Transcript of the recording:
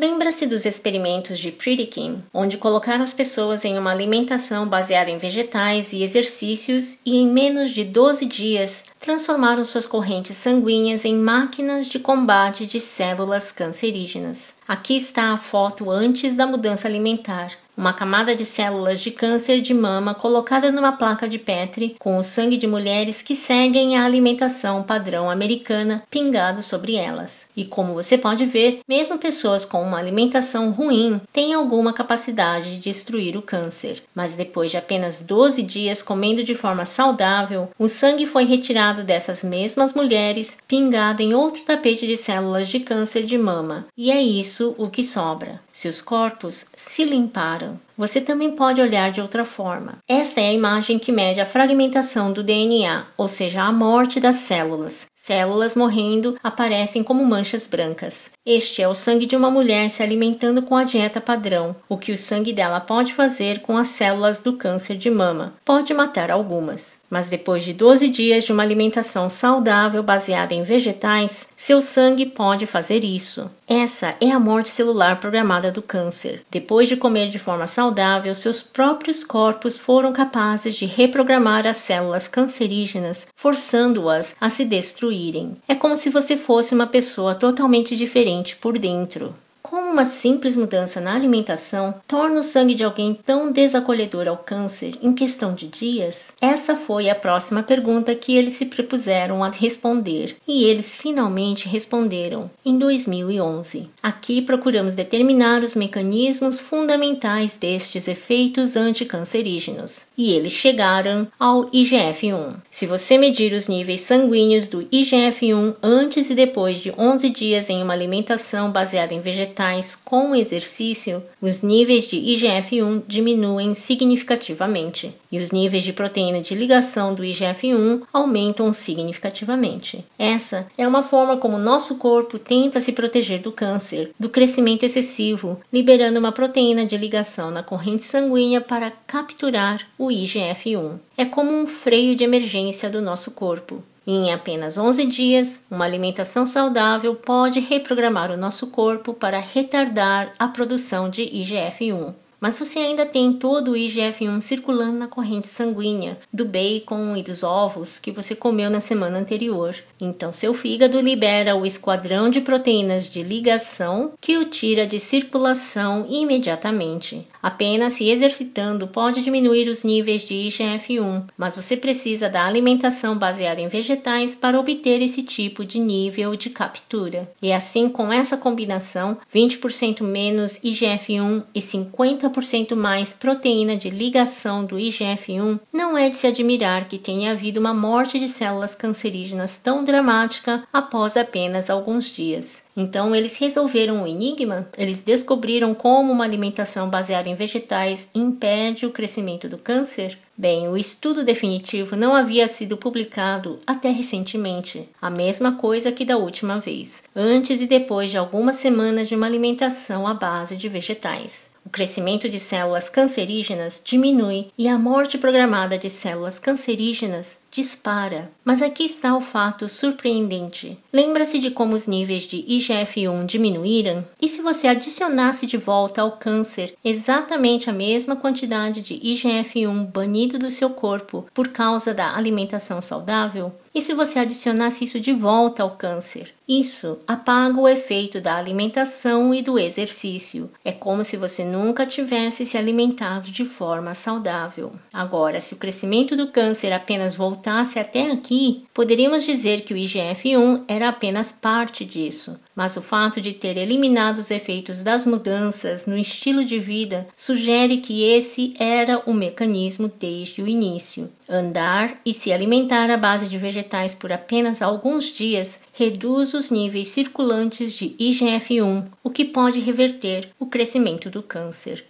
Lembra-se dos experimentos de Pritikin, onde colocaram as pessoas em uma alimentação baseada em vegetais e exercícios e em menos de 12 dias transformaram suas correntes sanguíneas em máquinas de combate de células cancerígenas. Aqui está a foto antes da mudança alimentar. Uma camada de células de câncer de mama colocada numa placa de Petri com o sangue de mulheres que seguem a alimentação padrão americana pingado sobre elas. E como você pode ver, mesmo pessoas com uma alimentação ruim têm alguma capacidade de destruir o câncer. Mas depois de apenas 12 dias comendo de forma saudável, o sangue foi retirado dessas mesmas mulheres, pingado em outro tapete de células de câncer de mama. E é isso o que sobra. Seus corpos se limparam. Você também pode olhar de outra forma. Esta é a imagem que mede a fragmentação do DNA, ou seja, a morte das células. Células morrendo aparecem como manchas brancas. Este é o sangue de uma mulher se alimentando com a dieta padrão. O que o sangue dela pode fazer com as células do câncer de mama? Pode matar algumas. Mas depois de 12 dias de uma alimentação saudável baseada em vegetais, seu sangue pode fazer isso. Essa é a morte celular programada do câncer. Depois de comer de forma saudável, seus próprios corpos foram capazes de reprogramar as células cancerígenas, forçando-as a se destruírem. É como se você fosse uma pessoa totalmente diferente por dentro. Como uma simples mudança na alimentação torna o sangue de alguém tão desacolhedor ao câncer em questão de dias? Essa foi a próxima pergunta que eles se propuseram a responder, e eles finalmente responderam em 2011. Aqui procuramos determinar os mecanismos fundamentais destes efeitos anticancerígenos, e eles chegaram ao IGF-1. Se você medir os níveis sanguíneos do IGF-1 antes e depois de 11 dias em uma alimentação baseada em vegetais com exercício, os níveis de IGF-1 diminuem significativamente e os níveis de proteína de ligação do IGF-1 aumentam significativamente. Essa é uma forma como nosso corpo tenta se proteger do câncer, do crescimento excessivo, liberando uma proteína de ligação na corrente sanguínea para capturar o IGF-1. É como um freio de emergência do nosso corpo. E em apenas 11 dias, uma alimentação saudável pode reprogramar o nosso corpo para retardar a produção de IGF-1. Mas você ainda tem todo o IGF-1 circulando na corrente sanguínea do bacon e dos ovos que você comeu na semana anterior. Então seu fígado libera o esquadrão de proteínas de ligação que o tira de circulação imediatamente. Apenas se exercitando pode diminuir os níveis de IGF-1, mas você precisa da alimentação baseada em vegetais para obter esse tipo de nível de captura. E assim, com essa combinação, 20% menos IGF-1 e 50% mais proteína de ligação do IGF-1, não é de se admirar que tenha havido uma morte de células cancerígenas tão dramática após apenas alguns dias. Então eles resolveram o enigma? Eles descobriram como uma alimentação baseada em vegetais impede o crescimento do câncer? Bem, o estudo definitivo não havia sido publicado até recentemente, a mesma coisa que da última vez, antes e depois de algumas semanas de uma alimentação à base de vegetais. O crescimento de células cancerígenas diminui e a morte programada de células cancerígenas dispara. Mas aqui está o fato surpreendente. Lembra-se de como os níveis de IGF-1 diminuíram? E se você adicionasse de volta ao câncer exatamente a mesma quantidade de IGF-1 banido do seu corpo por causa da alimentação saudável? E se você adicionasse isso de volta ao câncer? Isso apaga o efeito da alimentação e do exercício. É como se você nunca tivesse se alimentado de forma saudável. Agora, se o crescimento do câncer apenas voltasse até aqui, poderíamos dizer que o IGF-1 era apenas parte disso. Mas o fato de ter eliminado os efeitos das mudanças no estilo de vida sugere que esse era o mecanismo desde o início. Andar e se alimentar à base de vegetais por apenas alguns dias reduz os níveis circulantes de IGF-1, o que pode reverter o crescimento do câncer.